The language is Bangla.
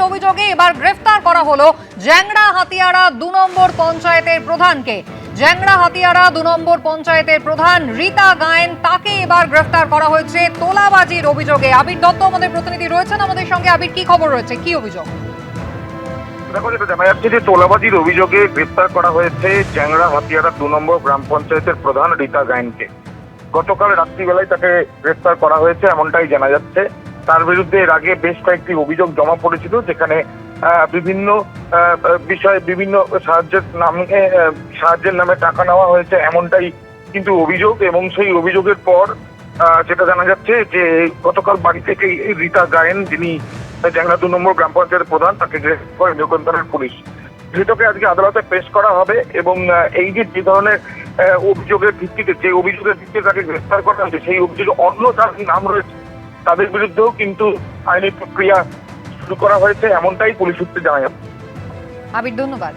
তোলাবাজির অভিযোগে এবার গ্রেফতার করা হলো জ্যাংড়া হাতিয়াড়া 2 নম্বর পঞ্চায়েতের প্রধানকে। জ্যাংড়া হাতিয়াড়া 2 নম্বর পঞ্চায়েতের প্রধান রীতা গায়েন, তাকে এবার গ্রেফতার করা হয়েছে তোলাবাজির অভিযোগে। আবির দত্ত আমাদের প্রতিনিধি রয়েছেন আমাদের সঙ্গে। আবির, কি খবর রয়েছে, কি অভিযোগ? দেখো, যেটা জানা যাচ্ছে যে তোলাবাজির অভিযোগে গ্রেফতার করা হয়েছে জ্যাংড়া হাতিয়াড়া 2 নম্বর গ্রাম পঞ্চায়েতের প্রধান রীতা গায়েনকে। গতকাল রাত্রিবেলায় তাকে গ্রেফতার করা হয়েছে এমনটাই জানা যাচ্ছে। তার বিরুদ্ধে এর আগে বেশ কয়েকটি অভিযোগ জমা পড়েছিল, যেখানে বিভিন্ন বিষয়ে বিভিন্ন সাহায্যের নামে টাকা নেওয়া হয়েছে এমনটাই কিন্তু অভিযোগ। এবং সেই অভিযোগের পর যেটা জানা যাচ্ছে যে গতকাল বাড়ি থেকে রীতা গায়েন, যিনি জ্যাংড়া 2 নম্বর গ্রাম পঞ্চায়েতের প্রধান, তাকে গ্রেফতার করে নিকন্তনের পুলিশ। ধৃতকে আজকে আদালতে পেশ করা হবে এবং এই যে ধরনের অভিযোগের ভিত্তিতে তাকে গ্রেফতার করা হয়েছে, সেই অভিযোগে অন্য যার নাম রয়েছে তাদের বিরুদ্ধেও কিন্তু আইনি প্রক্রিয়া শুরু করা হয়েছে এমনটাই পুলিশ সূত্রে জানা যাচ্ছে। আবির, ধন্যবাদ।